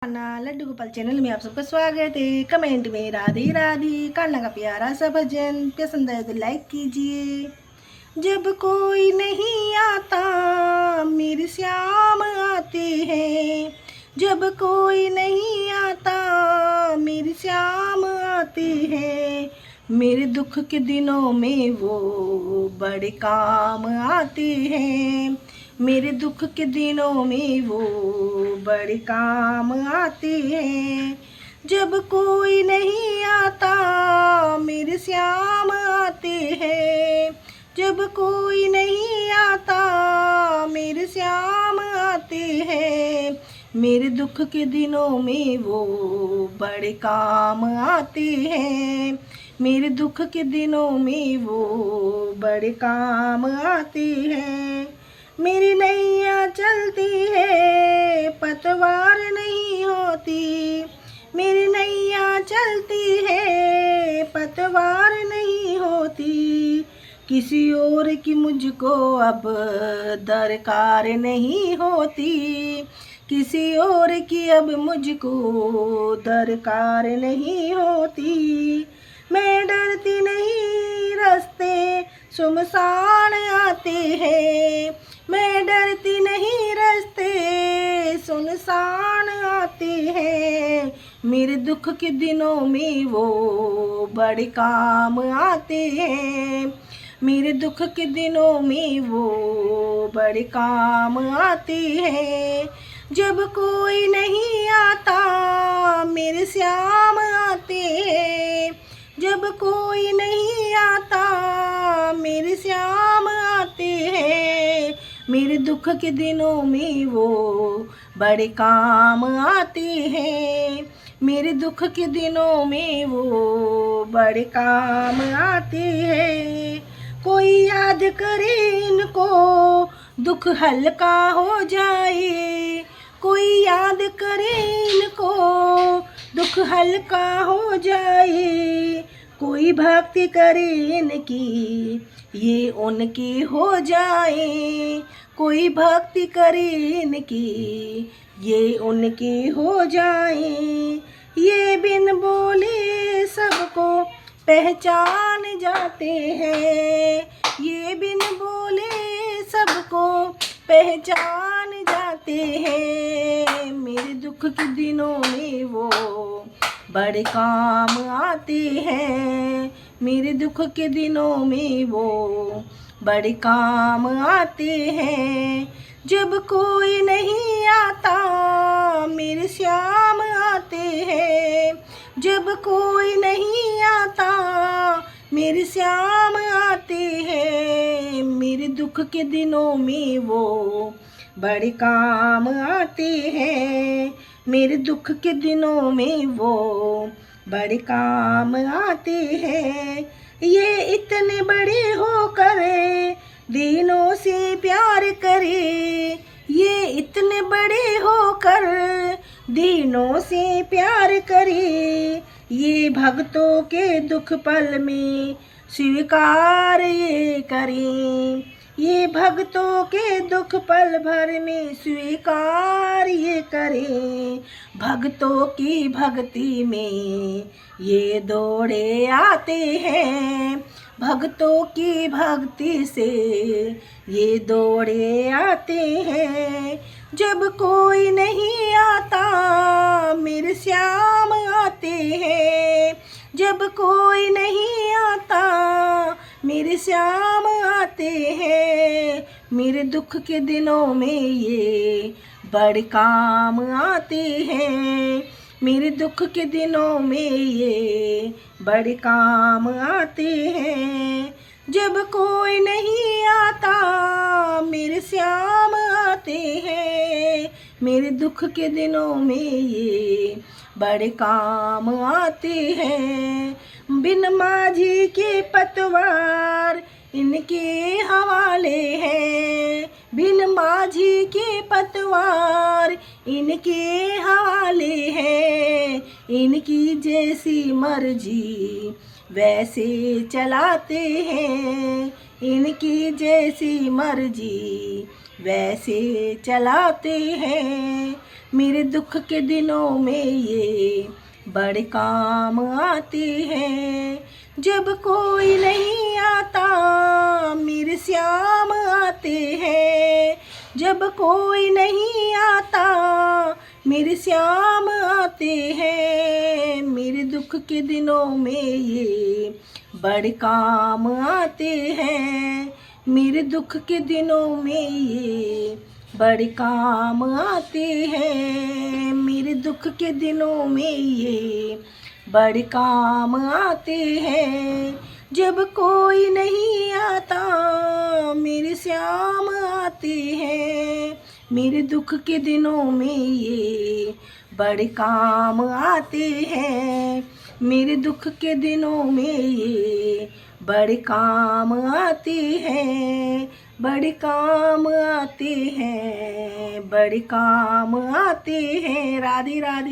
Laddu Gopal channel में आप सबका स्वागत है। कमेंट में राधे राधे कान्हा का प्यारा सा भजन पसंद है तो लाइक कीजिए। जब कोई नहीं आता मेरे श्याम आते हैं, जब कोई नहीं आता मेरे श्याम आते हैं। मेरे दुख के दिनों में वो बड़े काम आते हैं, मेरे दुख के दिनों में वो बड़े काम आते हैं। जब कोई नहीं आता मेरे श्याम आते हैं, जब कोई नहीं आता मेरे श्याम आते हैं। मेरे दुख के दिनों में वो बड़े काम आते हैं, मेरे दुख के दिनों में वो बड़े काम आते हैं। मेरी नैया चलती है पतवार नहीं होती, मेरी नैया चलती है पतवार नहीं होती। किसी और की मुझको अब दरकार नहीं होती, किसी और की अब मुझको दरकार नहीं होती। मैं डरती नहीं रास्ते सुनसान आते हैं, मैं डरती नहीं रास्ते सुनसान आते हैं। मेरे दुख के दिनों में वो बड़े काम आते हैं, मेरे दुख के दिनों में वो बड़े काम आते हैं। जब कोई नहीं आता मेरे श्याम आते हैं, जब कोई नहीं आता मेरे श्याम आते हैं। मेरे दुख के दिनों में वो बड़े काम आते हैं, मेरे दुख के दिनों में वो बड़े काम आते हैं। कोई याद करे इनको दुख हल्का हो जाए, कोई याद करे इनको दुख हल्का हो जाए। कोई भक्ति करे इनकी ये उनकी हो जाए, कोई भक्ति करे इनकी ये उनकी हो जाए। ये बिन बोले सबको पहचान जाते हैं, ये बिन बोले सबको पहचान जाते हैं। मेरे दुख के दिनों में वो बड़े काम आते हैं, मेरे दुख के दिनों में वो बड़े काम आते हैं। जब कोई नहीं आता मेरे श्याम आते हैं, जब कोई नहीं आता मेरे श्याम आते हैं। मेरे दुख के दिनों में वो बड़े काम आते हैं, मेरे दुख के दिनों में वो बड़े काम आते हैं। ये इतने बड़े होकर दिनों से प्यार करे, ये इतने बड़े होकर दिनों से प्यार करे। ये भक्तों के दुख पल में स्वीकार ये करें, ये भक्तों के दुख पल भर में स्वीकार ये करें। भक्तों की भक्ति में ये दौड़े आते हैं, भक्तों की भक्ति से ये दौड़े आते हैं। जब कोई नहीं आता मेरे श्याम आते हैं, जब कोई नहीं आता मेरे श्याम आते हैं। मेरे दुख के दिनों में ये बड़े काम आते हैं, मेरे दुख के दिनों में ये बड़े काम आते हैं। जब कोई नहीं आता मेरे श्याम आते हैं, मेरे दुख के दिनों में ये बड़े काम आते हैं। बिन माझी के पतवार इनके हवाले हैं, बिन माझी के पतवार इनके हवाले हैं। इनकी जैसी मर्जी वैसे चलाते हैं, इनकी जैसी मर्जी वैसे चलाते हैं। मेरे दुख के दिनों में ये बड़े काम आते हैं। जब कोई नहीं आता मेरे श्याम आते हैं, जब कोई नहीं आता मेरे श्याम आते हैं। मेरे दुख के दिनों में ये बड़े काम आते हैं, मेरे दुख के दिनों में ये बड़े काम आते हैं। मेरे दुख के दिनों में ये बड़े काम आते हैं। जब कोई नहीं आता मेरे श्याम आते हैं, मेरे दुख के दिनों में ये बड़े काम आते हैं। मेरे दुख के दिनों में ये बड़े काम आते हैं, बड़े काम आते हैं, बड़े काम आते हैं। राधे राधे।